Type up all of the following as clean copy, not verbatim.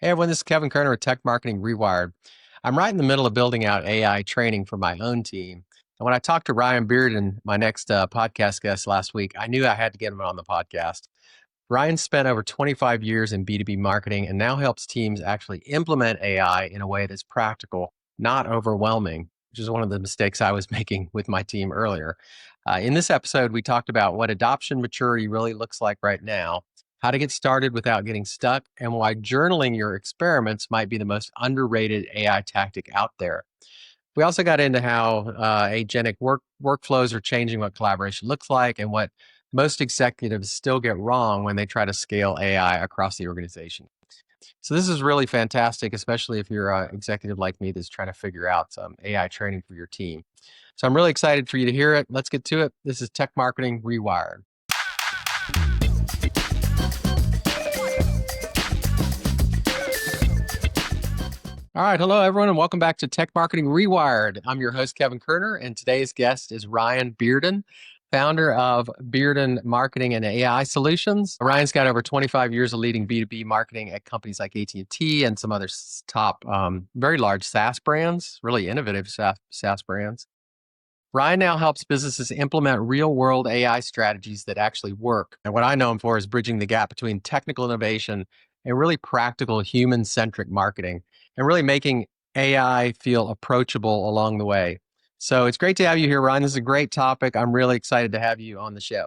Hey everyone, this is Kevin Kerner with Tech Marketing Rewired. I'm right in the middle of building out AI training for my own team. And when I talked to Ryan Bearden, my next podcast guest last week, I knew I had to get him on the podcast. Ryan spent over 25 years in B2B marketing and now helps teams actually implement AI in a way that's practical, not overwhelming, which is one of the mistakes I was making with my team earlier. In this episode, we talked about what adoption maturity really looks like right now, how to get started without getting stuck, and why journaling your experiments might be the most underrated AI tactic out there. We also got into how agentic workflows are changing what collaboration looks like and what most executives still get wrong when they try to scale AI across the organization. So this is really fantastic, especially if you're an executive like me that's trying to figure out some AI training for your team. So I'm really excited for you to hear it. Let's get to it. This is Tech Marketing Rewired. All right. Hello, everyone, and welcome back to Tech Marketing Rewired. I'm your host, Kevin Kerner, and today's guest is Ryan Bearden, founder of Bearden Marketing and AI Solutions. Ryan's got over 25 years of leading B2B marketing at companies like AT&T and some other top, very large SaaS brands, really innovative SaaS brands. Ryan now helps businesses implement real-world AI strategies that actually work. And what I know him for is bridging the gap between technical innovation and really practical human-centric marketing, and really making AI feel approachable along the way. So it's great to have you here, Ryan. This is a great topic. I'm really excited to have you on the show.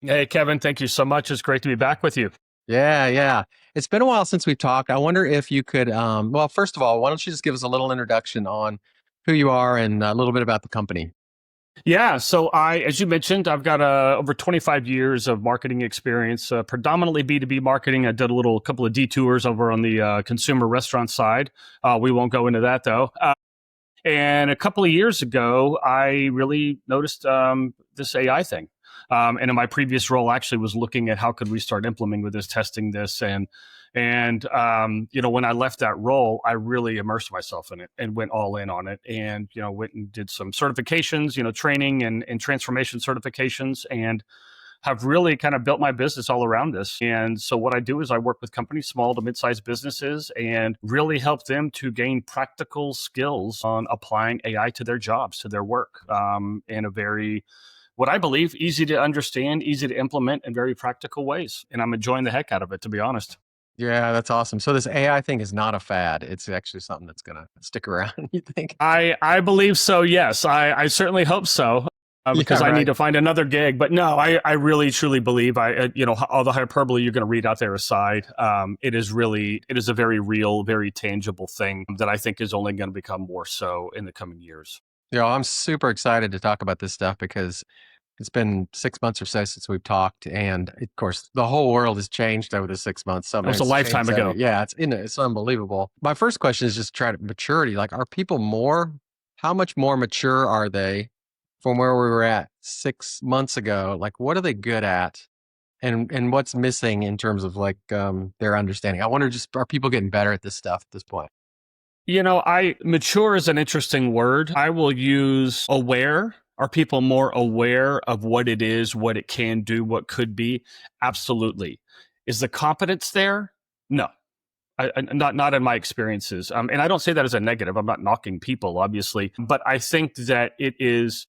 Hey, Kevin, thank you so much. It's great to be back with you. Yeah. It's been a while since we've talked. I wonder if you could, well, first of all, why don't you just give us a little introduction on who you are and a little bit about the company? Yeah, so as you mentioned, I've got over 25 years of marketing experience, predominantly B2B marketing. I did a couple of detours over on the consumer restaurant side. We won't go into that though. And a couple of years ago, I really noticed this AI thing. And in my previous role, actually was looking at how could we start implementing with this, testing this, and when I left that role, I really immersed myself in it and went all in on it, and went and did some certifications, training and transformation certifications, and have really kind of built my business all around this. And so what I do is I work with companies, small to mid-sized businesses, and really help them to gain practical skills on applying AI to their jobs, to their work, in a very, what I believe, easy to understand, easy to implement in very practical ways. And I'm enjoying the heck out of it, to be honest. Yeah, that's awesome. So this AI thing is not a fad. It's actually something that's going to stick around, you think? I believe so, yes. I certainly hope so. Because I need to find another gig. But no, I really, truly believe, all the hyperbole you're going to read out there aside, it is a very real, very tangible thing that I think is only going to become more so in the coming years. Yeah, I'm super excited to talk about this stuff because it's been 6 months or so since we've talked. And of course, the whole world has changed over the 6 months. It was a lifetime ago. Yeah, it's unbelievable. My first question is just try to maturity. Like, are people how much more mature are they from where we were at 6 months ago? Like, what are they good at? And what's missing in terms of like their understanding? I wonder, are people getting better at this stuff at this point? Mature is an interesting word. I will use aware. Are people more aware of what it is, what it can do, what could be? Absolutely. Is the competence there? No. Not in my experiences. And I don't say that as a negative. I'm not knocking people, obviously. But I think that it is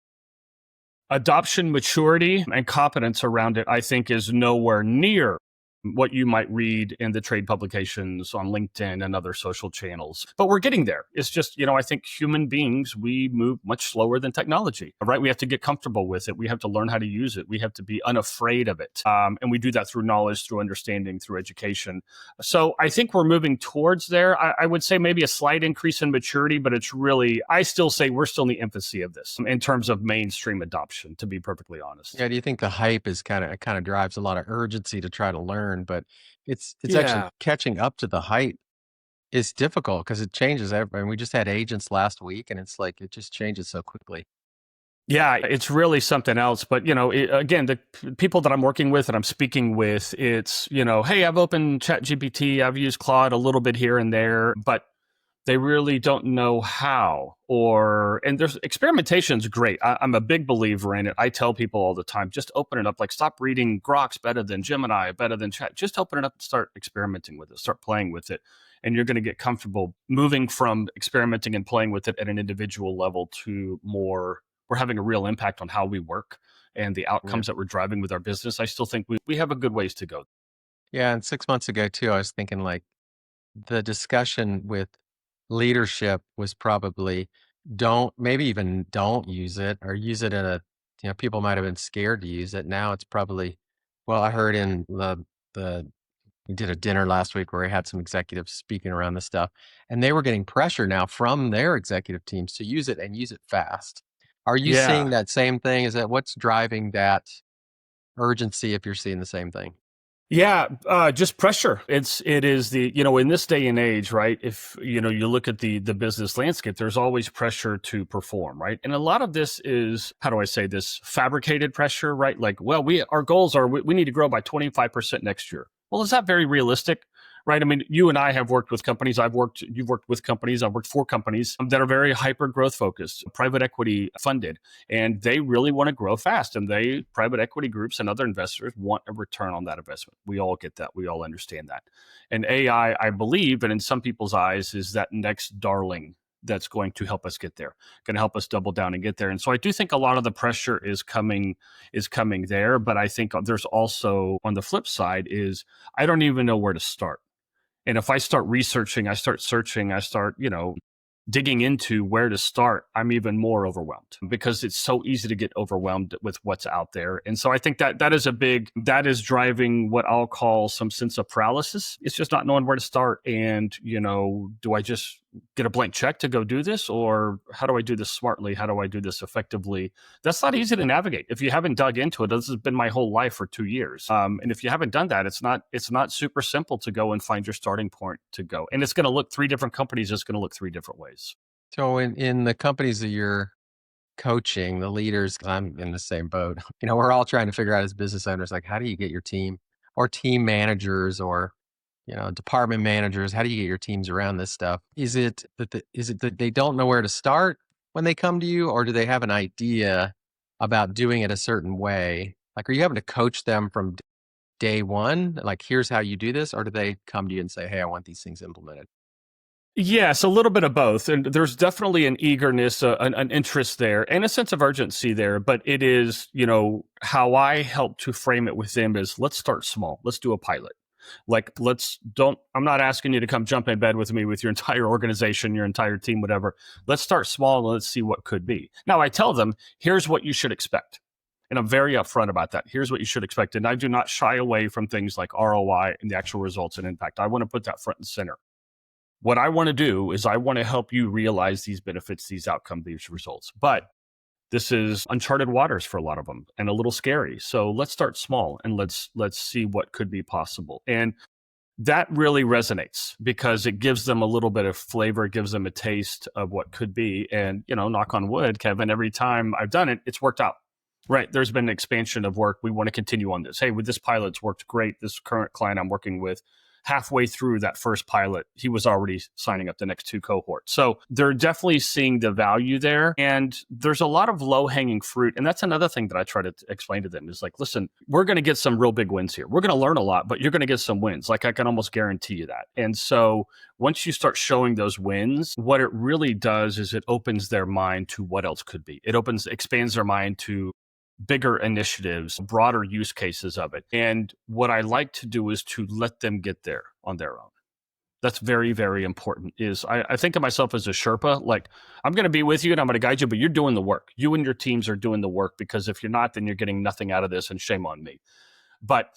adoption, maturity, and competence around it, I think, is nowhere near what you might read in the trade publications on LinkedIn and other social channels. But we're getting there. It's just, I think human beings, we move much slower than technology, right? We have to get comfortable with it. We have to learn how to use it. We have to be unafraid of it. And we do that through knowledge, through understanding, through education. So I think we're moving towards there. I would say maybe a slight increase in maturity, but it's really, I still say we're still in the infancy of this in terms of mainstream adoption, to be perfectly honest. Yeah, do you think the hype is kind of drives a lot of urgency to try to learn, but it's actually catching up to the hype is difficult because it changes every. And we just had agents last week, and it's like it just changes so quickly. Yeah, it's really something else. But, again, the people that I'm working with and I'm speaking with, it's, hey, I've opened ChatGPT, I've used Claude a little bit here and there, but They really don't know how. And there's experimentation's great. I'm a big believer in it. I tell people all the time, just open it up. Like, stop reading Grok's better than Gemini, better than Chat. Just open it up and start experimenting with it, start playing with it. And you're going to get comfortable moving from experimenting and playing with it at an individual level to more, we're having a real impact on how we work and the Yeah. outcomes that we're driving with our business. I still think we have a good ways to go. Yeah. And 6 months ago, too, I was thinking like the discussion with leadership was probably maybe even don't use it or use it in people might have been scared to use it. Now it's probably, well, I heard in we did a dinner last week where we had some executives speaking around this stuff, and they were getting pressure now from their executive teams to use it and use it fast. Are you seeing Yeah. that same thing? Is that what's driving that urgency if you're seeing the same thing? Yeah, just pressure. It is in this day and age, right? If you look at the business landscape, there's always pressure to perform, right? And a lot of this is, how do I say this, fabricated pressure, right? Like, well, our goals are we need to grow by 25% next year. Well, is that very realistic? Right. I mean, you and I have worked with companies. You've worked with companies. I've worked for companies that are very hyper growth focused, private equity funded, and they really want to grow fast. And private equity groups and other investors want a return on that investment. We all get that. We all understand that. And AI, I believe, and in some people's eyes, is that next darling that's going to help us get there, going to help us double down and get there. And so I do think a lot of the pressure is coming there. But I think there's also, on the flip side, is I don't even know where to start. And if I start researching, I start searching, I start, digging into where to start, I'm even more overwhelmed because it's so easy to get overwhelmed with what's out there. And so I think that is driving what I'll call some sense of paralysis. It's just not knowing where to start. And, do I just get a blank check to go do this? Or how do I do this smartly? How do I do this effectively? That's not easy to navigate. If you haven't dug into it, this has been my whole life for 2 years. And if you haven't done that, it's not super simple to go and find your starting point to go. And it's going to look three different companies. It's going to look three different ways. So in the companies that you're coaching, the leaders, 'cause I'm in the same boat, we're all trying to figure out as business owners, like, how do you get your team or team managers or, department managers, how do you get your teams around this stuff? Is it that they don't know where to start when they come to you, or do they have an idea about doing it a certain way? Like, are you having to coach them from day one? Like, here's how you do this, or do they come to you and say, hey, I want these things implemented? Yes, a little bit of both. And there's definitely an eagerness, an interest there, and a sense of urgency there. But it is, how I help to frame it with them is, let's start small. Let's do a pilot. Like, I'm not asking you to come jump in bed with me with your entire organization, your entire team, whatever. Let's start small and let's see what could be. Now, I tell them, here's what you should expect. And I'm very upfront about that. Here's what you should expect. And I do not shy away from things like ROI and the actual results and impact. I want to put that front and center. What I want to do is I want to help you realize these benefits, these outcomes, these results. But this is uncharted waters for a lot of them and a little scary. So let's start small and let's see what could be possible. And that really resonates because it gives them a little bit of flavor, it gives them a taste of what could be. And, knock on wood, Kevin, every time I've done it, it's worked out. Right. There's been an expansion of work. We want to continue on this. Hey, with this pilot, it's worked great. This current client I'm working with, halfway through that first pilot, he was already signing up the next 2 cohorts. So they're definitely seeing the value there. And there's a lot of low-hanging fruit. And that's another thing that I try to explain to them is like, listen, we're going to get some real big wins here. We're going to learn a lot, but you're going to get some wins. Like, I can almost guarantee you that. And so once you start showing those wins, what it really does is it opens their mind to what else could be. It expands their mind to bigger initiatives, broader use cases of it. And what I like to do is to let them get there on their own. That's very, very important. I think of myself as a Sherpa. Like, I'm going to be with you and I'm going to guide you, but you're doing the work. You and your teams are doing the work, because if you're not, then you're getting nothing out of this, and shame on me. But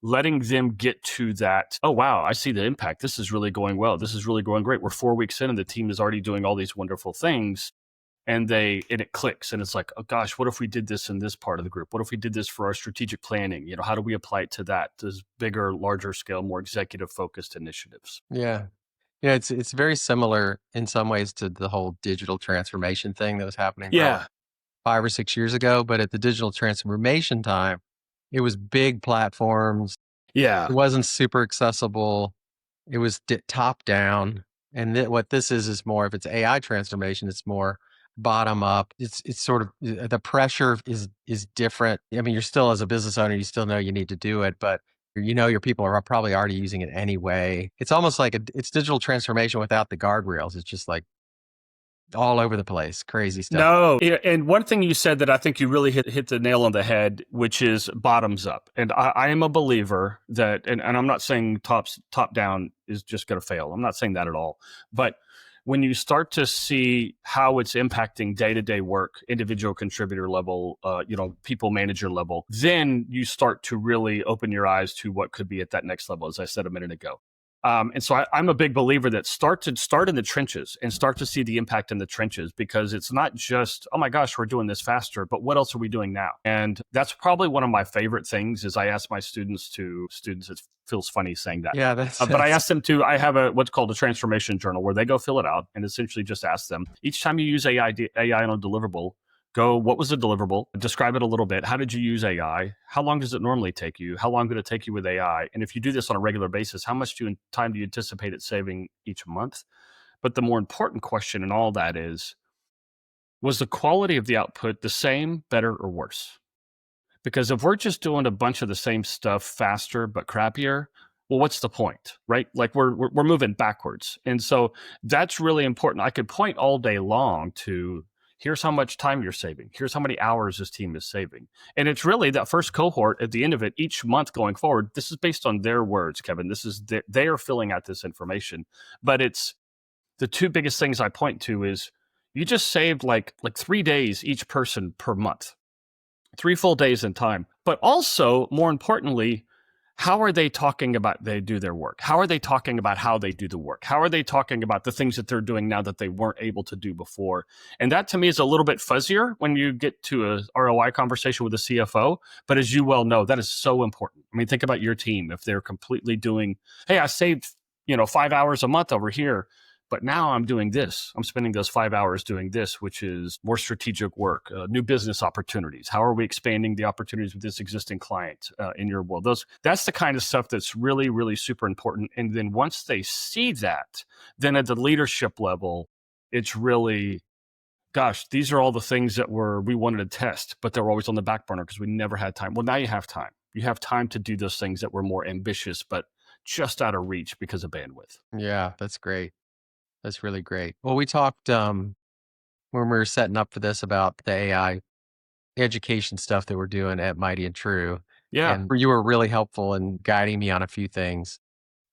letting them get to that, oh, wow, I see the impact. This is really going well. This is really going great. We're 4 weeks in and the team is already doing all these wonderful things. And it clicks, and it's like, oh gosh, what if we did this in this part of the group? What if we did this for our strategic planning? How do we apply it to that? Those bigger, larger scale, more executive focused initiatives. Yeah. Yeah, it's very similar in some ways to the whole digital transformation thing that was happening probably Yeah. 5 or 6 years ago. But at the digital transformation time, it was big platforms. Yeah. It wasn't super accessible. It was top down. And what this is more, if it's AI transformation, it's more bottom up. It's sort of the pressure is different. I mean, you're still, as a business owner, you still know you need to do it, but you know your people are probably already using it anyway. It's almost like it's digital transformation without the guardrails. It's just like all over the place, crazy stuff. No. And one thing you said that I think you really hit the nail on the head, which is bottoms up. And I am a believer that, and I'm not saying top down is just going to fail. I'm not saying that at all. But when you start to see how it's impacting day-to-day work, individual contributor level, people manager level, then you start to really open your eyes to what could be at that next level, as I said a minute ago. And so I'm a big believer that start in the trenches and start to see the impact in the trenches, because it's not just, oh my gosh, we're doing this faster, but what else are we doing now? And that's probably one of my favorite things is I ask my students, it feels funny saying that. Yeah, but I ask them to, I have what's called a transformation journal where they go fill it out and essentially just ask them, each time you use AI on a deliverable, go, what was the deliverable? Describe it a little bit. How did you use AI? How long does it normally take you? How long did it take you with AI? And if you do this on a regular basis, how much time do you anticipate it saving each month? But the more important question in all that is, was the quality of the output the same, better, or worse? Because if we're just doing a bunch of the same stuff faster but crappier, well, what's the point, right? Like we're moving backwards. And so that's really important. I could point all day long to, here's how much time you're saving. Here's how many hours this team is saving. And it's really that first cohort at the end of it, each month going forward. This is based on their words, Kevin. This is they are filling out this information. But it's the two biggest things I point to is you just saved like 3 days each person per month, 3 full days in time. But also, more importantly, how are they talking about they do their work? How are they talking about how they do the work? How are they talking about the things that they're doing now that they weren't able to do before? And that to me is a little bit fuzzier when you get to a ROI conversation with a CFO. But as you well know, that is so important. I mean, think about your team. If they're completely doing, hey, I saved 5 hours a month over here, but now I'm doing this. I'm spending those 5 hours doing this, which is more strategic work, new business opportunities. How are we expanding the opportunities with this existing client in your world? That's the kind of stuff that's really, really super important. And then once they see that, then at the leadership level, it's really, gosh, these are all the things that we wanted to test, but they're always on the back burner because we never had time. Well, now you have time. You have time to do those things that were more ambitious, but just out of reach because of bandwidth. Yeah, that's great. That's really great. Well, we talked when we were setting up for this about the AI education stuff that we're doing at Mighty and True. Yeah. And you were really helpful in guiding me on a few things.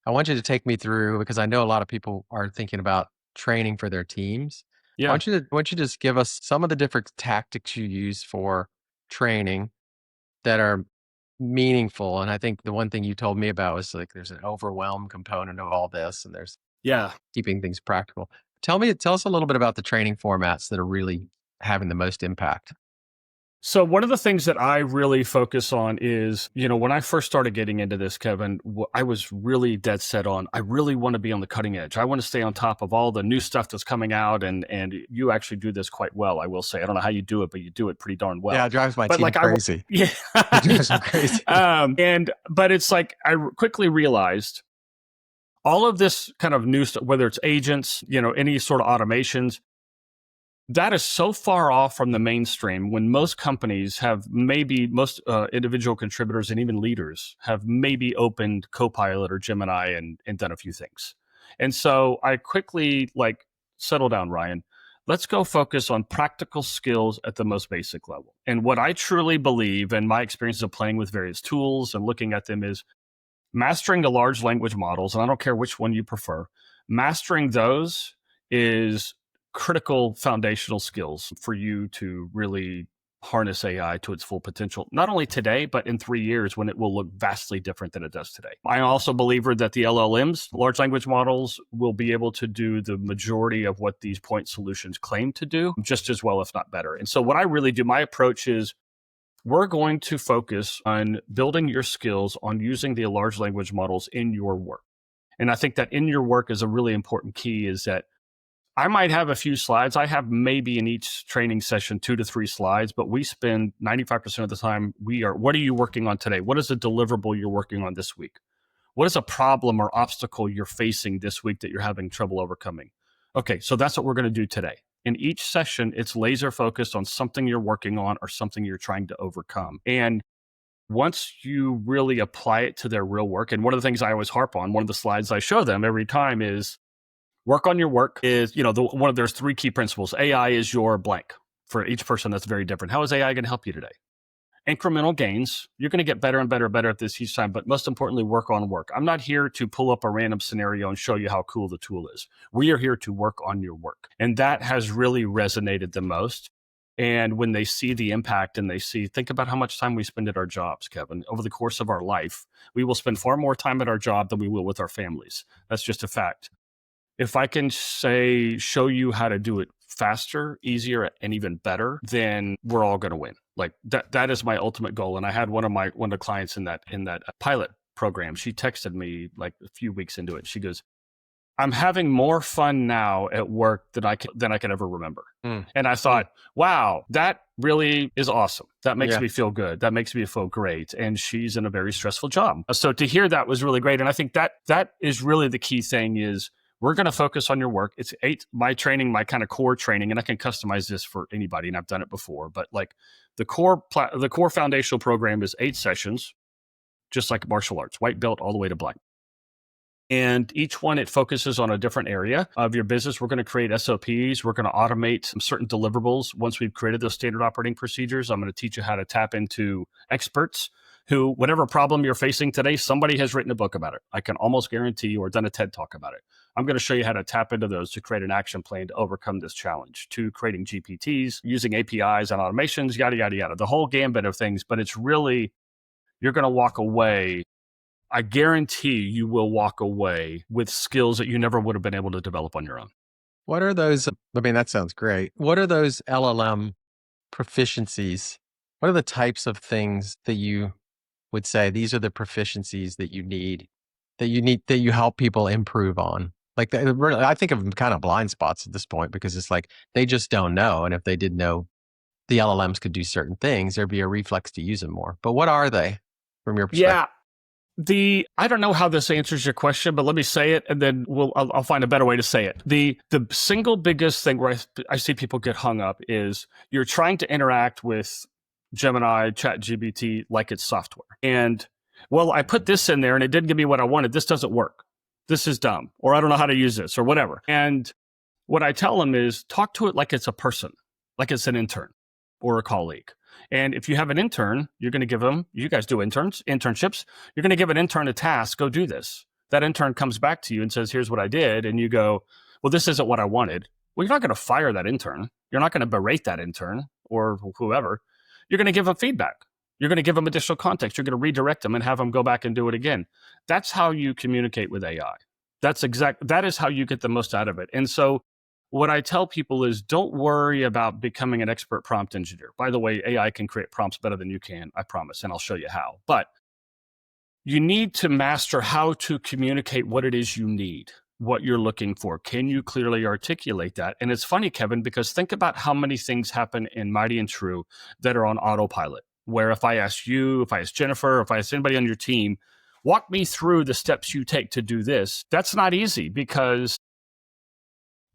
I want you to take me through, because I know a lot of people are thinking about training for their teams. Yeah. Why don't you just give us some of the different tactics you use for training that are meaningful? And I think the one thing you told me about was like there's an overwhelm component of all this, and there's keeping things practical. Tell us a little bit about the training formats that are really having the most impact. So one of the things that I really focus on is, when I first started getting into this, Kevin, I was really dead set on, I really want to be on the cutting edge. I want to stay on top of all the new stuff that's coming out. And you actually do this quite well, I will say. I don't know how you do it, but you do it pretty darn well. Yeah, it drives my team crazy. Yeah. It drives them crazy. But it's like, I quickly realized all of this kind of new stuff, whether it's agents, any sort of automations, that is so far off from the mainstream when most companies most individual contributors and even leaders have maybe opened Copilot or Gemini and done a few things. And so I quickly settle down, Ryan. Let's go focus on practical skills at the most basic level. And what I truly believe, and my experience of playing with various tools and looking at them, is mastering the large language models, and I don't care which one you prefer, mastering those is critical foundational skills for you to really harness AI to its full potential, not only today, but in 3 years when it will look vastly different than it does today. I'm also a believer that the LLMs, large language models, will be able to do the majority of what these point solutions claim to do just as well, if not better. And so what I really do, my approach is, we're going to focus on building your skills on using the large language models in your work. And I think that in your work is a really important key, is that I might have a few slides. I have maybe in each training session 2 to 3 slides, but we spend 95% of the time, what are you working on today? What is the deliverable you're working on this week? What is a problem or obstacle you're facing this week that you're having trouble overcoming? Okay, so that's what we're going to do today. In each session, it's laser focused on something you're working on or something you're trying to overcome. And once you really apply it to their real work, and one of the things I always harp on, one of the slides I show them every time is work on your work is, there's 3 key principles. AI is your blank. For each person, that's very different. How is AI going to help you today? Incremental gains. You're going to get better and better and better at this each time, but most importantly, work on work. I'm not here to pull up a random scenario and show you how cool the tool is. We are here to work on your work. And that has really resonated the most. And when they see the impact and think about how much time we spend at our jobs, Kevin, over the course of our life, we will spend far more time at our job than we will with our families. That's just a fact. If I can show you how to do it faster, easier, and even better, then we're all going to win. Like that is my ultimate goal. And I had one of the clients in that pilot program. She texted me like a few weeks into it. She goes, I'm having more fun now at work than I can ever remember. And I thought, wow, that really is awesome. That makes me feel good. That makes me feel great. And she's in a very stressful job. So to hear that was really great. And I think that is really the key thing is we're going to focus on your work. It's 8, my training, my kind of core training, and I can customize this for anybody. And I've done it before, but like the core foundational program is 8 sessions, just like martial arts, white belt all the way to black. And each one, it focuses on a different area of your business. We're going to create SOPs. We're going to automate some certain deliverables. Once we've created those standard operating procedures, I'm going to teach you how to tap into experts who, whatever problem you're facing today, somebody has written a book about it. I can almost guarantee you, or done a TED talk about it. I'm going to show you how to tap into those to create an action plan to overcome this challenge, to creating GPTs, using APIs and automations, yada, yada, yada, the whole gambit of things. But it's really, you're going to walk away. I guarantee you will walk away with skills that you never would have been able to develop on your own. What are those? I mean, that sounds great. What are those LLM proficiencies? What are the types of things that you would say these are the proficiencies that you help people improve on? Like, I think of them kind of blind spots at this point because it's like they just don't know. And if they did know the LLMs could do certain things, there'd be a reflex to use them more. But what are they from your perspective? Yeah. I don't know how this answers your question, but let me say it, and then I'll find a better way to say it. The single biggest thing where I see people get hung up is you're trying to interact with Gemini, ChatGPT like it's software. And, well, I put this in there and it didn't give me what I wanted. This doesn't work. This is dumb. Or I don't know how to use this or whatever. And what I tell them is talk to it like it's a person, like it's an intern or a colleague. And if you have an intern, you're going to give them, you guys do internships, you're going to give an intern a task, go do this. That intern comes back to you and says, here's what I did. And you go, well, this isn't what I wanted. Well, you're not going to fire that intern. You're not going to berate that intern or whoever. You're going to give them feedback. You're going to give them additional context. You're going to redirect them and have them go back and do it again. That's how you communicate with AI. That is how you get the most out of it. And so what I tell people is don't worry about becoming an expert prompt engineer. By the way, AI can create prompts better than you can, I promise, and I'll show you how. But you need to master how to communicate what it is you need, what you're looking for. Can you clearly articulate that? And it's funny, Kevin, because think about how many things happen in Mighty and True that are on autopilot, where if I ask you, if I ask Jennifer, if I ask anybody on your team, walk me through the steps you take to do this, that's not easy because,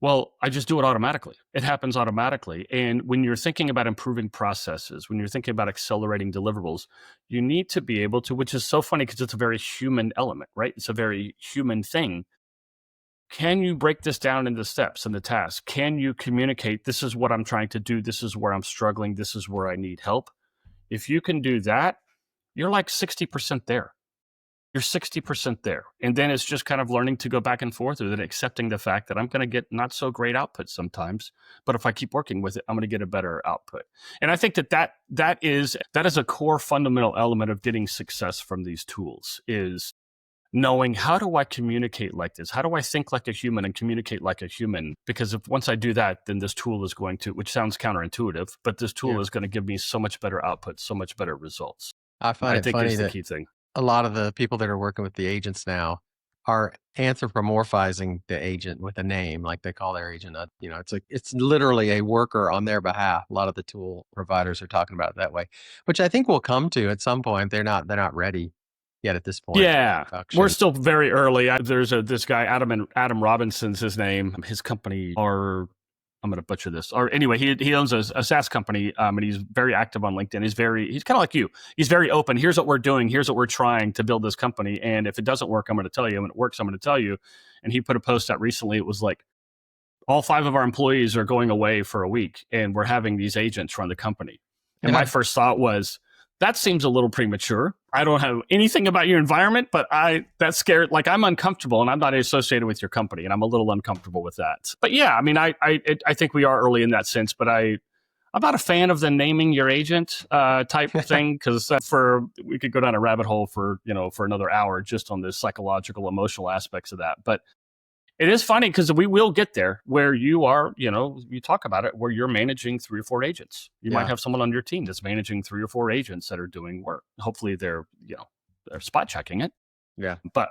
well, I just do it automatically. It happens automatically. And when you're thinking about improving processes, when you're thinking about accelerating deliverables, you need to be able to, which is so funny because it's a very human element, right? It's a very human thing. Can you break this down into steps and the tasks? Can you communicate, this is what I'm trying to do, this is where I'm struggling, this is where I need help? If you can do that, you're like 60% there. You're 60% there. And then it's just kind of learning to go back and forth and then accepting the fact that I'm going to get not so great output sometimes, but if I keep working with it, I'm going to get a better output. And I think that is a core fundamental element of getting success from these tools is knowing how do I communicate like this? How do I think like a human and communicate like a human? Because if once I do that, then this tool is going to, which sounds counterintuitive, but this tool is going to give me so much better output, so much better results. I find it funny is the that key thing. A lot of the people that are working with the agents now are anthropomorphizing the agent with a name, like they call their agent. It's literally a worker on their behalf. A lot of the tool providers are talking about it that way, which I think will come to at some point. They're not ready yet at this point. Yeah, we're Production. still very early. There's this guy, Adam Robinson's his name. His company, or I'm going to butcher this. Or anyway, he owns a SaaS company, and he's very active on LinkedIn. He's kind of like you. He's very open. Here's what we're doing. Here's what we're trying to build this company. And if it doesn't work, I'm going to tell you. When it works, I'm going to tell you. And he put a post out recently. It was like, all 5 of our employees are going away for a week, and we're having these agents run the company. And my first thought was, that seems a little premature. I don't have anything about your environment, but that's scared. Like, I'm uncomfortable, and I'm not associated with your company, and I'm a little uncomfortable with that. But yeah, I mean, I think we are early in that sense. But I'm not a fan of the naming your agent type thing, because we could go down a rabbit hole for another hour just on the psychological, emotional aspects of that. But it is funny because we will get there where you are, you talk about it, where you're managing 3 or 4 agents. You might have someone on your team that's managing 3 or 4 agents that are doing work. Hopefully they're spot checking it. Yeah. But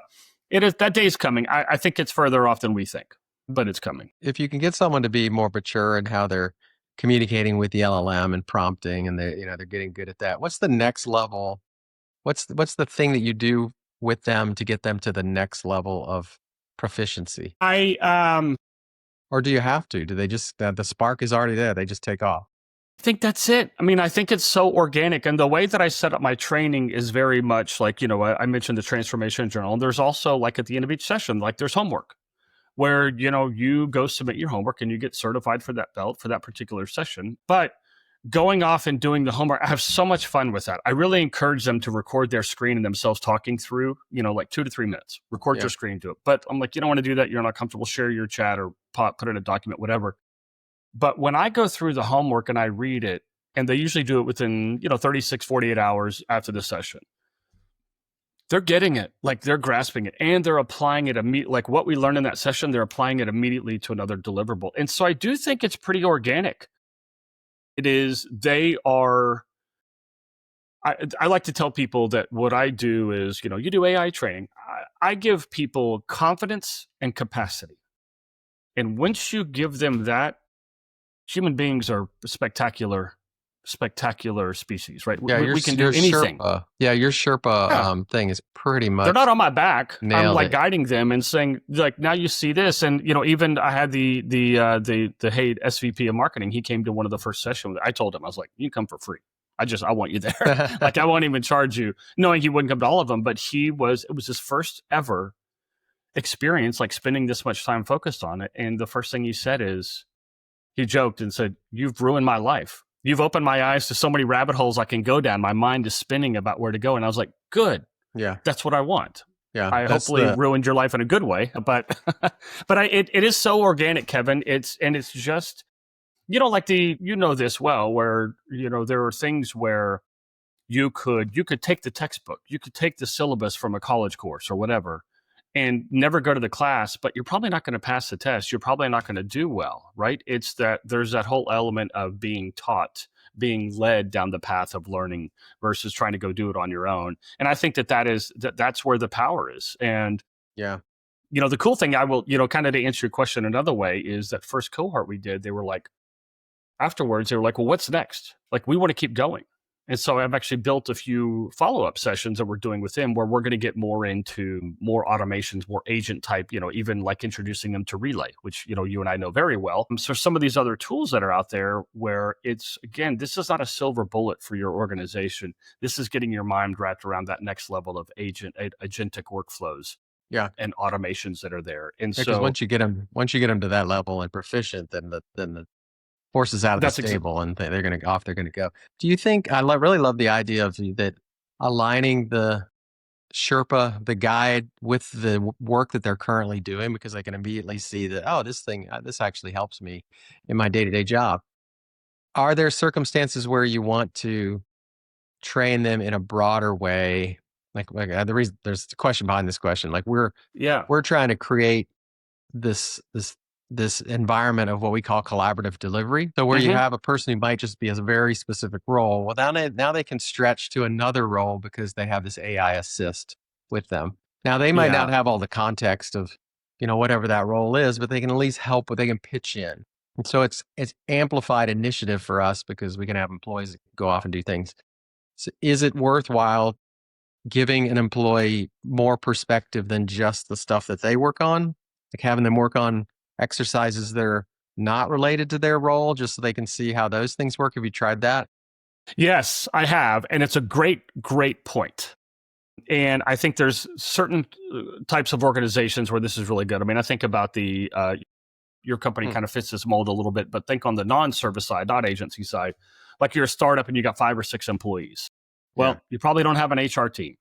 that day is coming. I think it's further off than we think, but it's coming. If you can get someone to be more mature in how they're communicating with the LLM and prompting, and they're getting good at that, what's the next level? What's the thing that you do with them to get them to the next level of proficiency? Or do you have to? Do they just the spark is already there? They just take off. I think that's it. I mean, I think it's so organic. And the way that I set up my training is very much like, I mentioned the transformation journal. And there's also, like, at the end of each session, like, there's homework where, you go submit your homework and you get certified for that belt for that particular session. But going off and doing the homework, I have so much fun with that. I really encourage them to record their screen and themselves talking through, like 2 to 3 minutes. Record your screen, do it. But I'm like, you don't want to do that. You're not comfortable. Share your chat or put in a document, whatever. But when I go through the homework and I read it, and they usually do it within 36, 48 hours after the session, they're getting it, like, they're grasping it, and they're applying it immediately. Like, what we learned in that session, they're applying it immediately to another deliverable. And so I do think it's pretty organic. It is, they are, I like to tell people that what I do is, you do AI training. I give people confidence and capacity. And once you give them that, human beings are spectacular species, right? Yeah, we can do anything. Sherpa, your Sherpa thing is pretty much. They're not on my back. I'm like it. guiding them and saying, like, now you see this, and even I had the Haid SVP of marketing. He came to one of the first sessions. I told him, I was like, you come for free. I want you there. Like, I won't even charge you, knowing he wouldn't come to all of them. But it was his first ever experience, like, spending this much time focused on it. And the first thing he said is, he joked and said, "You've ruined my life. You've opened my eyes to so many rabbit holes I can go down. My mind is spinning about where to go." And I was like, good. Yeah. That's what I want. Yeah. I hopefully ruined your life in a good way. But it is so organic, Kevin. It's just, like this well, where, there are things where you could take the textbook, you could take the syllabus from a college course or whatever, and never go to the class, but you're probably not going to pass the test. You're probably not going to do well, right? It's that there's that whole element of being taught, being led down the path of learning versus trying to go do it on your own. And I think that's where the power is. And the cool thing, I will, kind of to answer your question another way, is that first cohort we did, they were like, afterwards, they were like, well, what's next? Like, we want to keep going. And so I've actually built a few follow-up sessions that we're doing with them where we're going to get more into more automations, more agent type, even like introducing them to Relay, which, you and I know very well. So some of these other tools that are out there where it's, again, this is not a silver bullet for your organization. This is getting your mind wrapped around that next level of agentic workflows. Yeah. And automations that are there. And so once you get them to that level and proficient, then the horses out of the stable, and they're going to go. Do you think, I really love the idea of that aligning the Sherpa, the guide, with the work that they're currently doing, because they can immediately see that, oh, this actually helps me in my day-to-day job. Are there circumstances where you want to train them in a broader way? Like the reason there's a question behind this question. Like, we're trying to create this environment of what we call collaborative delivery. So where you have a person who might just be a very specific role, well, now they can stretch to another role because they have this AI assist with them. Now, they might not have all the context of, whatever that role is, but they can at least help, but they can pitch in. And so it's amplified initiative for us because we can have employees go off and do things. So is it worthwhile giving an employee more perspective than just the stuff that they work on, like having them work on exercises that are not related to their role, just so they can see how those things work? Have you tried that? Yes, I have. And it's a great, great point. And I think there's certain types of organizations where this is really good. I mean, I think about your company kind of fits this mold a little bit, but think on the non-service side, not agency side, like you're a startup and you got 5 or 6 employees. Well, you probably don't have an HR team.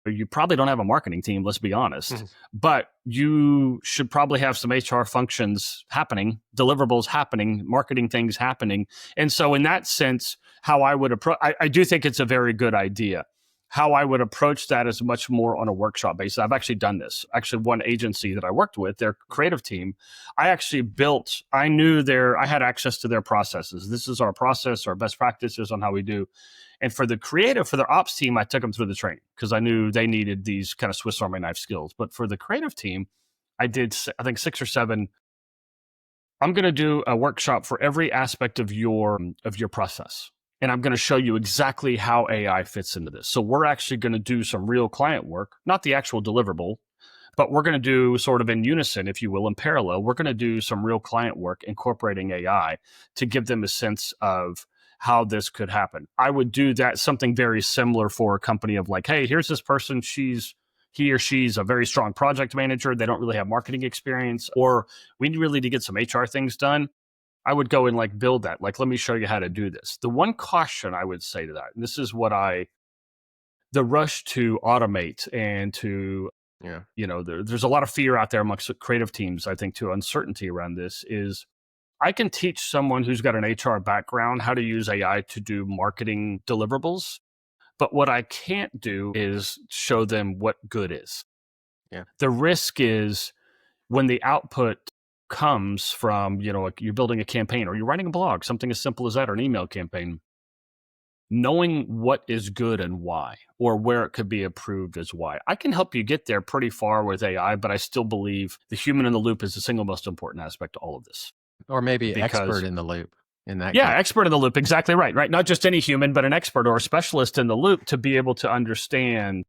Or you probably don't have a marketing team, let's be honest. But you should probably have some HR functions happening, deliverables happening, marketing things happening. And so in that sense, how I would approach, I do think it's a very good idea. How I would approach that is much more on a workshop basis. I've actually done this. Actually, one agency that I worked with, their creative team, I had access to their processes. This is our process, our best practices on how we do. And for their ops team, I took them through the training because I knew they needed these kind of Swiss Army knife skills. But for the creative team, I did, I think, 6 or 7. I'm going to do a workshop for every aspect of your process. And I'm going to show you exactly how AI fits into this. So we're actually going to do some real client work, not the actual deliverable, but we're going to do sort of in unison, if you will, in parallel. We're going to do some real client work incorporating AI to give them a sense of how this could happen. I would do that, something very similar for a company of like, hey, here's this person. He or she's a very strong project manager. They don't really have marketing experience, or we really need to get some HR things done. I would go and like build that. Like, let me show you how to do this. The one caution I would say to that, and this is what the rush to automate and to, there's a lot of fear out there amongst creative teams, I think, to uncertainty around this is I can teach someone who's got an HR background how to use AI to do marketing deliverables. But what I can't do is show them what good is. Yeah. The risk is when the output comes from, like you're building a campaign or you're writing a blog, something as simple as that, or an email campaign, knowing what is good and why, or where it could be improved is why. I can help you get there pretty far with AI, but I still believe the human in the loop is the single most important aspect to all of this. Or maybe expert in the loop in that case. case. Expert in the loop. Exactly right. Not just any human, but an expert or a specialist in the loop to be able to understand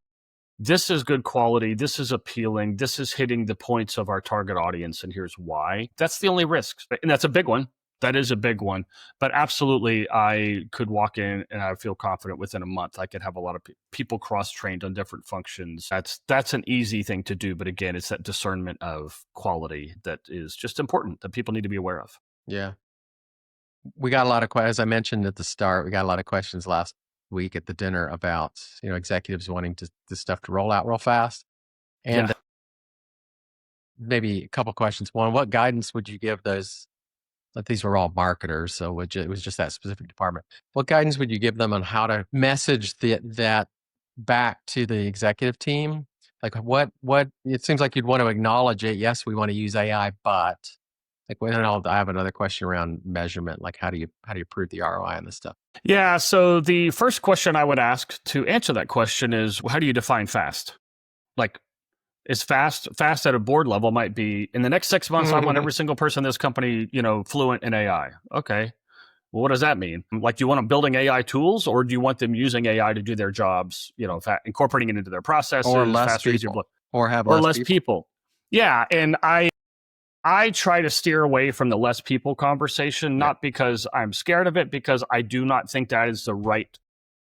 this is good quality, this is appealing, this is hitting the points of our target audience, and here's why. That's the only risk. And that's a big one. That is a big one. But absolutely, I could walk in and I feel confident within a month I could have a lot of people cross-trained on different functions. That's an easy thing to do. But again, it's that discernment of quality that is just important that people need to be aware of. Yeah. We got a lot of questions. As I mentioned at the start, we got a lot of questions last week at the dinner about, executives wanting this stuff to roll out real fast. And maybe a couple questions. One, what guidance would you give those? Like these were all marketers, so it was just that specific department. What guidance would you give them on how to message that back to the executive team? Like what it seems like you'd want to acknowledge it. Yes, we want to use AI, but I have another question around measurement. Like how do you prove the ROI on this stuff? Yeah. So the first question I would ask to answer that question is, how do you define fast? Like, is fast at a board level might be in the next 6 months, I want every single person in this company, fluent in AI. Okay. Well, what does that mean? Like, do you want them building AI tools, or do you want them using AI to do their jobs, incorporating it into their processes, or less people, or have less people? Yeah. And I try to steer away from the less people conversation, not because I'm scared of it, because I do not think that is the right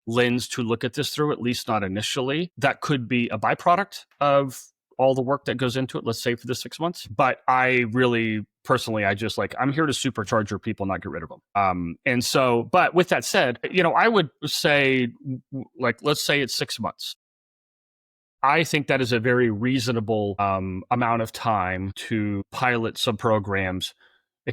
lens to look at this through, at least not initially. That could be a byproduct of all the work that goes into it, let's say for the 6 months. But I really, personally, I'm here to supercharge your people, not get rid of them. And so, but with that said, I would say, let's say it's 6 months. I think that is a very reasonable amount of time to pilot some programs,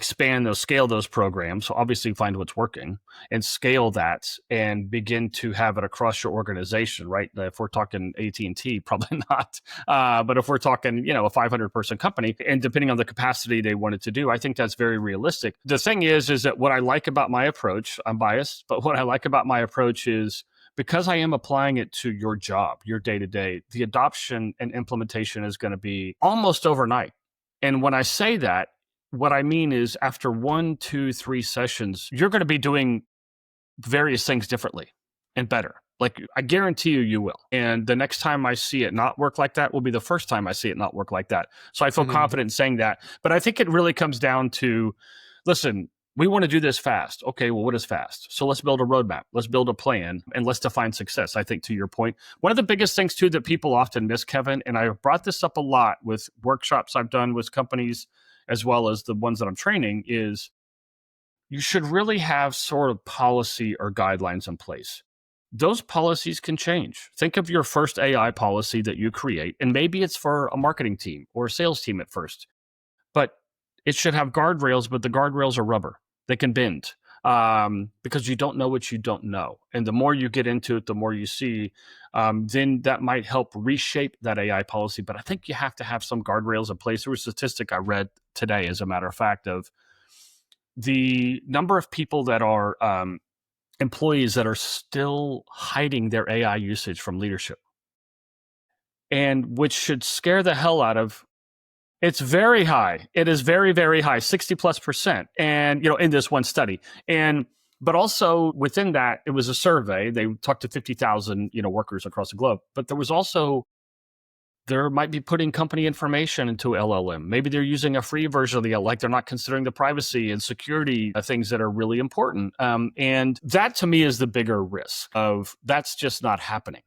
scale those programs. So obviously find what's working and scale that and begin to have it across your organization, right? If we're talking AT&T, probably not. But if we're talking, a 500 person company, and depending on the capacity they wanted to do, I think that's very realistic. The thing is that what I like about my approach, I'm biased, but what I like about my approach is, because I am applying it to your job, your day-to-day, the adoption and implementation is going to be almost overnight. And when I say that, what I mean is after 1, 2, 3 sessions, you're going to be doing various things differently and better. Like, I guarantee you, you will. And the next time I see it not work like that will be the first time I see it not work like that. So I feel confident in saying that. But I think it really comes down to, listen, we want to do this fast. Okay, well, what is fast? So let's build a roadmap. Let's build a plan, and let's define success. I think, to your point, one of the biggest things too that people often miss, Kevin, and I've brought this up a lot with workshops I've done with companies as well as the ones that I'm training, is you should really have sort of policy or guidelines in place. Those policies can change. Think of your first AI policy that you create, and maybe it's for a marketing team or a sales team at first, but it should have guardrails, but the guardrails are rubber. They can bend because you don't know what you don't know. And the more you get into it, the more you see, then that might help reshape that AI policy. But I think you have to have some guardrails in place. There was a statistic I read today, as a matter of fact, of the number of people that are employees that are still hiding their AI usage from leadership, and which should scare the hell out of. It's very high. It is very, very high, 60+%. And, in this one study. But also within that, it was a survey. They talked to 50,000, workers across the globe. But there might be putting company information into LLM. Maybe they're using a free version of the, like they're not considering the privacy and security things that are really important. And that to me is the bigger risk of that's just not happening.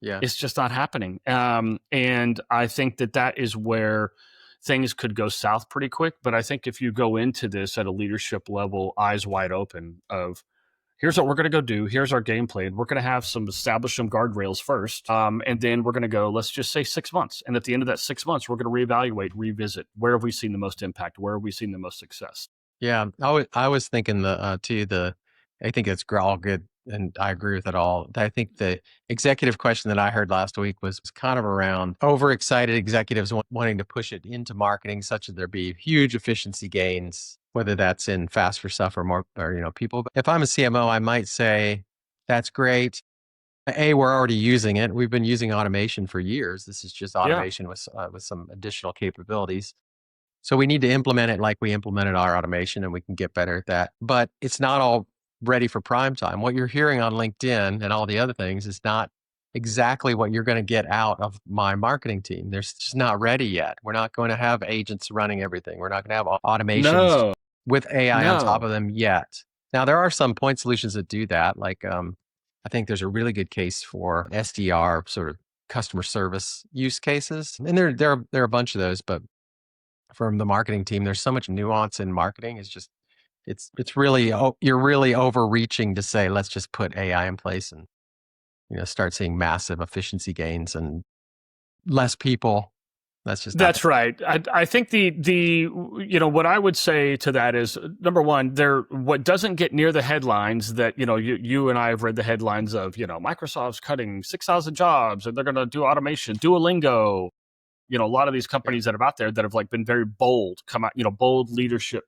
Yeah. It's just not happening. And I think that is where things could go south pretty quick. But I think if you go into this at a leadership level, eyes wide open of, here's what we're going to go do. Here's our game plan. We're going to establish some guardrails first. And then we're going to go, let's just say 6 months. And at the end of that 6 months, we're going to reevaluate, revisit. Where have we seen the most impact? Where have we seen the most success? Yeah. I was thinking I think it's all good. And I agree with it all. I think the executive question that I heard last week was kind of around overexcited executives wanting to push it into marketing such that there be huge efficiency gains, whether that's in faster stuff or more, or, people. But if I'm a CMO, I might say, that's great. We're already using it. We've been using automation for years. This is just automation with some additional capabilities. So we need to implement it like we implemented our automation, and we can get better at that. But it's not all ready for prime time. What you're hearing on LinkedIn and all the other things is not exactly what you're going to get out of my marketing team. They're just not ready yet. We're not going to have agents running everything. We're not going to have automations with AI on top of them yet. Now, there are some point solutions that do that. Like, I think there's a really good case for SDR, sort of customer service use cases. And there are a bunch of those, but from the marketing team, there's so much nuance in marketing. It's really, you're really overreaching to say, let's just put AI in place and, start seeing massive efficiency gains and less people. That's right. I think what I would say to that is, number one, what doesn't get near the headlines that, you and I have read the headlines of, Microsoft's cutting 6,000 jobs and they're going to do automation, Duolingo, a lot of these companies that are out there that have been very bold, come out, bold leadership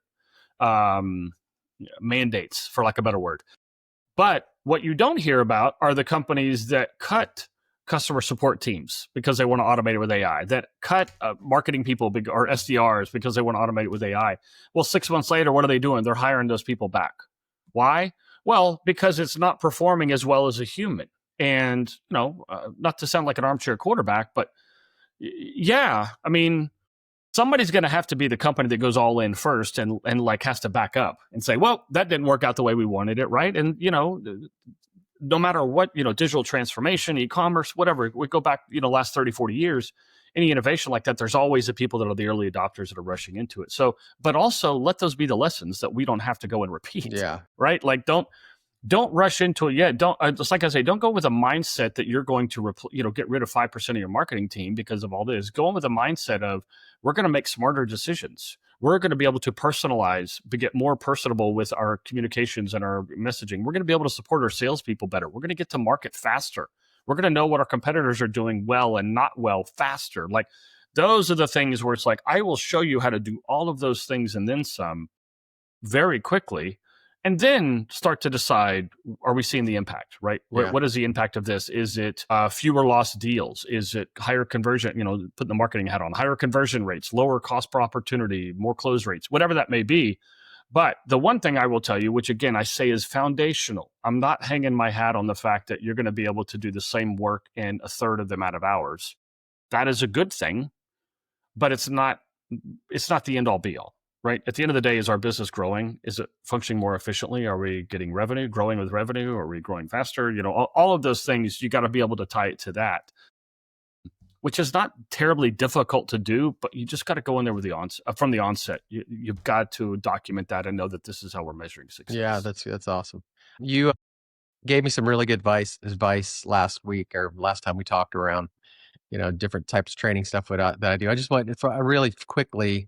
mandates, for lack of a better word. But what you don't hear about are the companies that cut customer support teams because they want to automate it with AI, that cut marketing people or SDRs because they want to automate it with AI. Well, 6 months later, what are they doing? They're hiring those people back. Why? Well, because it's not performing as well as a human. And, not to sound like an armchair quarterback, but yeah, I mean, somebody's going to have to be the company that goes all in first and has to back up and say, well, that didn't work out the way we wanted it, right? And, no matter what, digital transformation, e-commerce, whatever, we go back, last 30, 40 years, any innovation like that, there's always the people that are the early adopters that are rushing into it. So, but also let those be the lessons that we don't have to go and repeat. Yeah. Right? Like, don't rush into it yet. Just like I say, don't go with a mindset that you're going to get rid of 5% of your marketing team because of all this. Go in with a mindset of, we're going to make smarter decisions. We're going to be able to personalize, get more personable with our communications and our messaging. We're going to be able to support our salespeople better. We're going to get to market faster. We're going to know what our competitors are doing well and not well faster. Like, those are the things where it's like, I will show you how to do all of those things and then some very quickly. And then start to decide, are we seeing the impact, right? Yeah. What is the impact of this? Is it fewer lost deals? Is it higher conversion, putting the marketing hat on, higher conversion rates, lower cost per opportunity, more close rates, whatever that may be. But the one thing I will tell you, which again I say is foundational, I'm not hanging my hat on the fact that you're going to be able to do the same work in a third of the amount of hours. That is a good thing, but it's not the end all be all, right? At the end of the day, is our business growing? Is it functioning more efficiently? Are we getting revenue, growing with revenue? Are we growing faster? All of those things, you got to be able to tie it to that, which is not terribly difficult to do, but you just got to go in there with from the onset. You've got to document that and know that this is how we're measuring success. Yeah, that's awesome. You gave me some really good advice last week or last time we talked around, different types of training stuff that I do. I just want really quickly,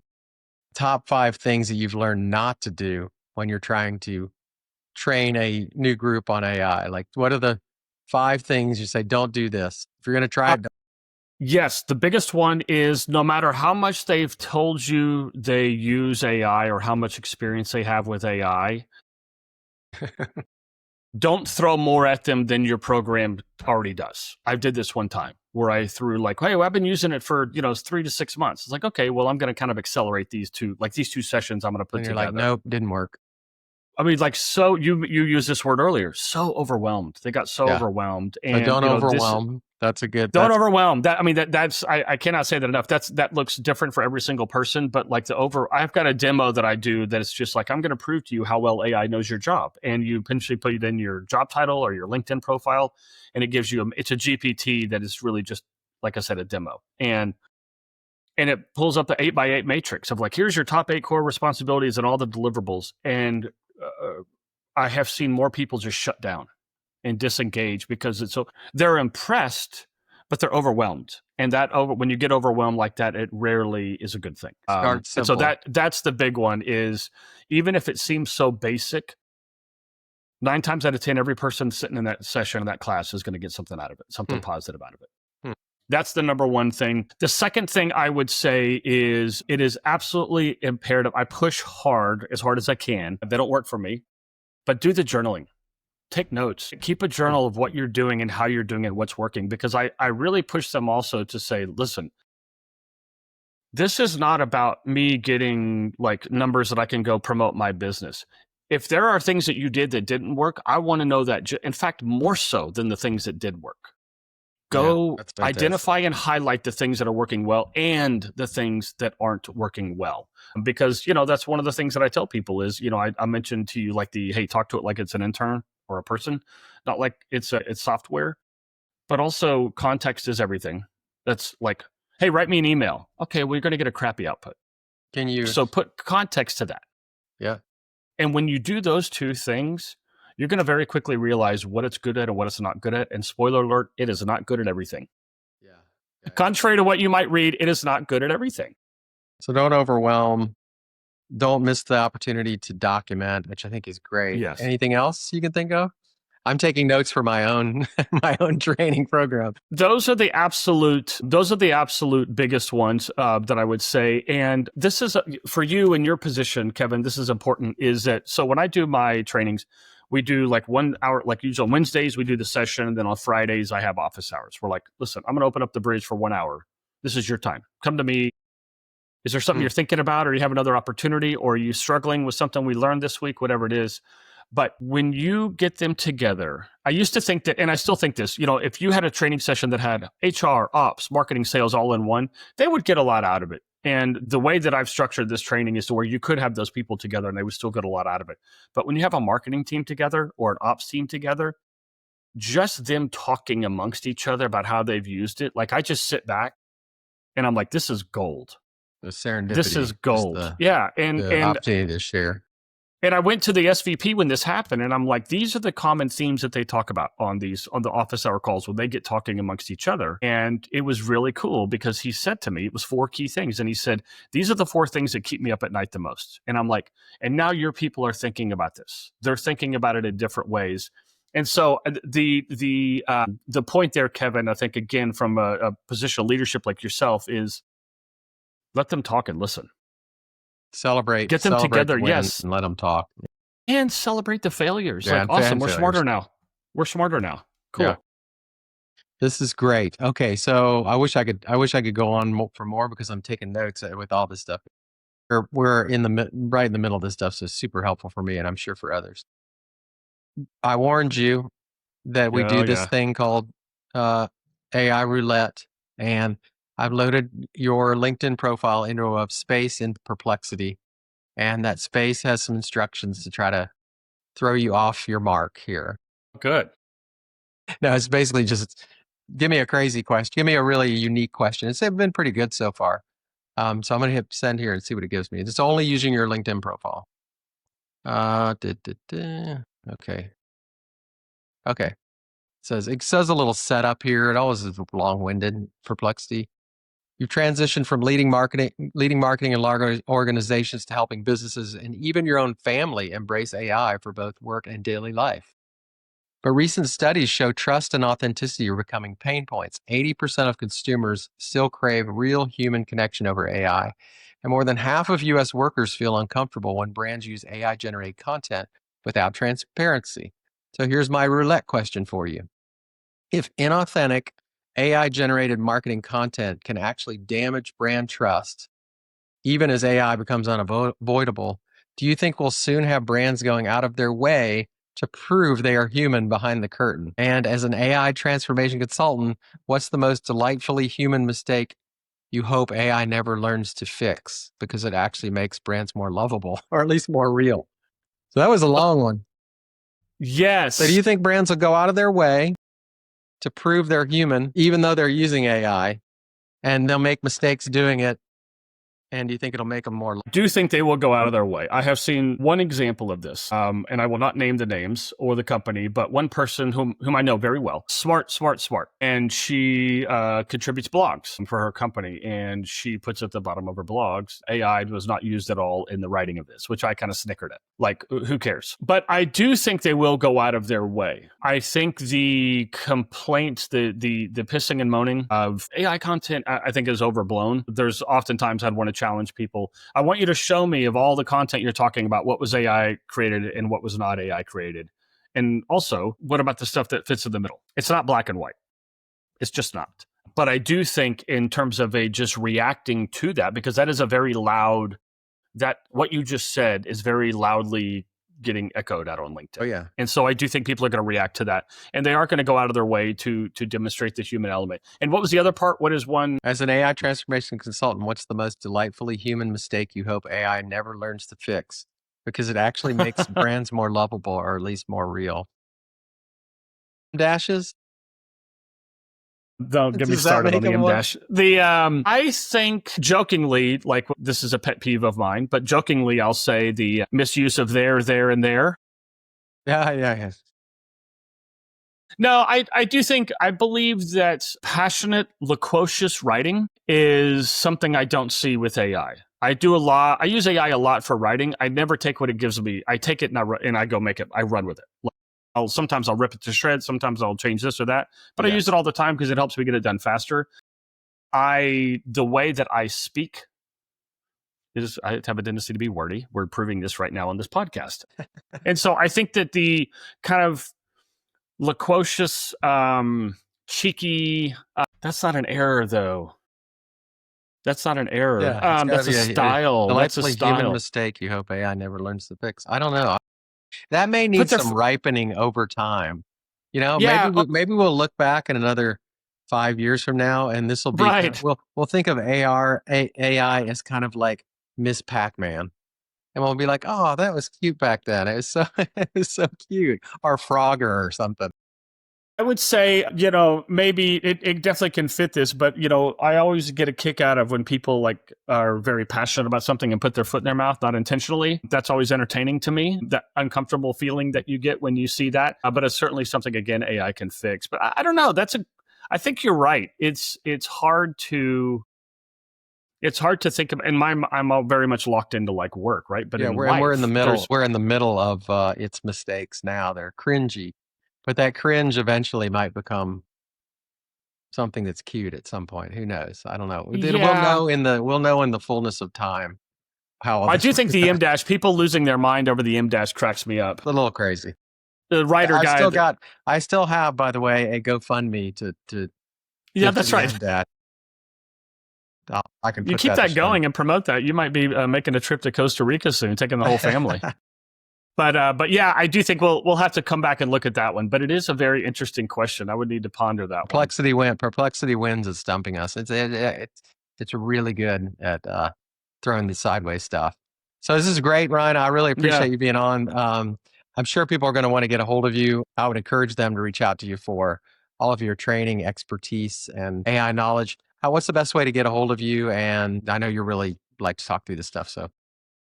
top 5 things that you've learned not to do when you're trying to train a new group on AI. Like, what are the 5 things you say, don't do this? If you're going to try it, yes, the biggest one is no matter how much they've told you they use AI or how much experience they have with AI, don't throw more at them than your program already does. I did this one time where I threw like, hey, well, I've been using it for 3 to 6 months. It's like, okay, well, I'm going to kind of accelerate these two sessions I'm going to put together. Like, nope, didn't work. I mean, like, so you used this word earlier, so overwhelmed. They got so overwhelmed. And don't overwhelm. That's a good. Don't overwhelm. That's I cannot say that enough. That looks different for every single person, but like I've got a demo that I do that it's just like, I'm going to prove to you how well AI knows your job. And you potentially put it in your job title or your LinkedIn profile, and it gives you it's a GPT that is really just, like I said, a demo. And it pulls up the 8x8 matrix of like, here's your top 8 core responsibilities and all the deliverables. And I have seen more people just shut down and disengage because they're impressed, but they're overwhelmed. And when you get overwhelmed like that, it rarely is a good thing. And so that's the big one is, even if it seems so basic, 9 times out of 10, every person sitting in that session, in that class, is going to get something out of it, something positive out of it. That's the number one thing. The second thing I would say is it is absolutely imperative. I push as hard as I can. They don't work for me, but do the journaling. Take notes. Keep a journal of what you're doing and how you're doing it, what's working. Because I really push them also to say, listen, this is not about me getting like numbers that I can go promote my business. If there are things that you did that didn't work, I want to know that, in fact, more so than the things that did work. Go identify and highlight the things that are working well and the things that aren't working well. Because, that's one of the things that I tell people is, I mentioned to you like hey, talk to it like it's an intern or a person, not like it's software, but also context is everything. That's like, hey, write me an email. Okay, well, you're going to get a crappy output. So put context to that. Yeah. And when you do those 2 things, you're going to very quickly realize what it's good at and what it's not good at. And spoiler alert, it is not good at everything. Yeah. Contrary to what you might read, it is not good at everything. So don't overwhelm. Don't miss the opportunity to document, which I think is great. Yes. Anything else you can think of? I'm taking notes for my own training program. Those are the absolute biggest ones that I would say. And this is for you in your position, Kevin. This is important. Is that so? When I do my trainings, we do like 1 hour. Like usually on Wednesdays, we do the session, and then on Fridays, I have office hours. We're like, listen, I'm going to open up the bridge for 1 hour. This is your time. Come to me. Is there something you're thinking about, or you have another opportunity, or are you struggling with something we learned this week, whatever it is? But when you get them together, I used to think that, and I still think this, if you had a training session that had HR, ops, marketing, sales all in one, they would get a lot out of it. And the way that I've structured this training is to where you could have those people together and they would still get a lot out of it. But when you have a marketing team together or an ops team together, just them talking amongst each other about how they've used it, like I just sit back and I'm like, this is gold. The serendipity. This is gold. And opportunity to share. And I went to the SVP when this happened, and I'm like, these are the common themes that they talk about on the office hour calls when they get talking amongst each other. And it was really cool because he said to me, it was 4 key things. And he said, these are the 4 things that keep me up at night the most. And I'm like, and now your people are thinking about this. They're thinking about it in different ways. And so the point there, Kevin, I think, again, from a position of leadership like yourself is let them talk and listen. Get them together, yes, and let them talk, and celebrate the failures. Yeah, like, awesome, we're smarter now. Cool. Yeah. This is great. Okay, so I wish I could go on for more because I'm taking notes with all this stuff. we're right in the middle of this stuff, so it's super helpful for me, and I'm sure for others. I warned you that we do this Yeah. thing called AI Roulette, and I've loaded your LinkedIn profile into a space in perplexity, and that space has some instructions to try to throw you off your mark here. Good. No, it's basically just give me a crazy question. Give me a really unique question. It's been pretty good so far. So I'm going to hit send here and see what it gives me. It's only using your LinkedIn profile. Okay. Okay. It says a little setup here. It always is long-winded. Perplexity. You've transitioned from leading marketing in large organizations to helping businesses and even your own family embrace AI for both work and daily life. But recent studies show trust and authenticity are becoming pain points. 80% of consumers still crave real human connection over AI. And more than half of US workers feel uncomfortable when brands use AI generated content without transparency. So here's my roulette question for you. If inauthentic AI generated marketing content can actually damage brand trust, even as AI becomes unavoidable, do you think we'll soon have brands going out of their way to prove they are human behind the curtain? And as an AI transformation consultant, what's the most delightfully human mistake you hope AI never learns to fix because it actually makes brands more lovable or at least more real? So that was a long one. Yes. So do you think brands will go out of their way to prove they're human, even though they're using AI, and they'll make mistakes doing it? And do you think it'll make them more? I do think they will go out of their way. I have seen one example of this, and I will not name the names or the company, but one person whom I know very well, smart, and she contributes blogs for her company, and she puts at the bottom of her blogs, AI was not used at all in the writing of this, which I kind of snickered at. Like, who cares? But I do think they will go out of their way. I think the complaints, the pissing and moaning of AI content, I think is overblown. There's oftentimes I'd want to challenge people. I want you to show me of all the content you're talking about, what was AI created and what was not AI created. And also, what about the stuff that fits in the middle? It's not black and white. It's just not. But I do think in terms of just reacting to that, because that is a very loud, that what you just said is very loudly getting echoed out on LinkedIn. Oh, yeah. And so I do think people are going to react to that. And they aren't going to go out of their way to demonstrate the human element. And what was the other part? What is one? As an AI transformation consultant, what's the most delightfully human mistake you hope AI never learns to fix? Because it actually makes brands more lovable or at least more real. Dashes? Don't get me Does that started on make the them M more- dash. I think jokingly, like this is a pet peeve of mine, but jokingly, I'll say the misuse of there, and there. Yeah. No, I do think, I believe that passionate, loquacious writing is something I don't see with AI. I use AI a lot for writing. I never take what it gives me. I take it and I go make it. I run with it. Sometimes I'll rip it to shreds. Sometimes I'll change this or that. But Yes. I use it all the time because it helps me get it done faster. The way that I speak I have a tendency to be wordy. We're proving this right now on this podcast. And so I think that the kind of loquacious, cheeky, that's not an error though. That's not an error. Yeah, That's a style. That's a style. Human mistake you hope AI never learns to fix. I don't know. That may need some ripening over time. Yeah. Maybe we'll look back in another 5 years from now, and this will be right. We'll think of AI as kind of like Miss Pac-Man, and we'll be like, "Oh, that was cute back then. It was so cute." Or Frogger or something. I would say, maybe it definitely can fit this, but I always get a kick out of when people like are very passionate about something and put their foot in their mouth, not intentionally. That's always entertaining to me, that uncomfortable feeling that you get when you see that. But it's certainly something, again, AI can fix. But I don't know. I think you're right. It's hard to think of, and I'm all very much locked into like work, right? But we're in the middle. We're in the middle of its mistakes now. They're cringy. But that cringe eventually might become something that's cute at some point. Who knows? I don't know. We'll know in the fullness of time how. I do think the M dash, people losing their mind over the M dash, cracks me up. A little crazy. The writer guy. I still have, by the way, a GoFundMe to. Yeah, that's right. I can You put keep that to that shame. going and promote that. You might be making a trip to Costa Rica soon, taking the whole family. But yeah, I do think we'll have to come back and look at that one. But it is a very interesting question. I would need to ponder that one. Perplexity wins at stumping us. It's really good at throwing the sideways stuff. So this is great, Ryan. I really appreciate you being on. I'm sure people are going to want to get a hold of you. I would encourage them to reach out to you for all of your training, expertise, and AI knowledge. What's the best way to get a hold of you? And I know you really like to talk through this stuff. So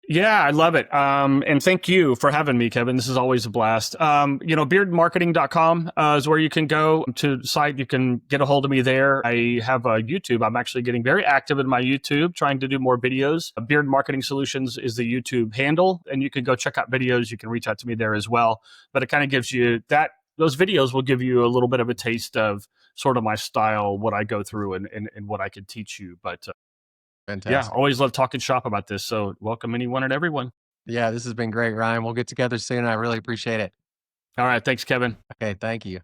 yeah, I love it. And thank you for having me, Kevin. This is always a blast. Beardenmarketing.com is where you can go to the site. You can get a hold of me there. I have a YouTube. I'm actually getting very active in my YouTube, trying to do more videos. Bearden Marketing Solutions is the YouTube handle, and you can go check out videos. You can reach out to me there as well. But it kind of gives you that. Those videos will give you a little bit of a taste of sort of my style, what I go through, and what I can teach you. But fantastic. yeah, always love talking shop about this. So welcome anyone and everyone. Yeah, this has been great, Ryan. We'll get together soon. I really appreciate it. All right. Thanks, Kevin. Okay, thank you.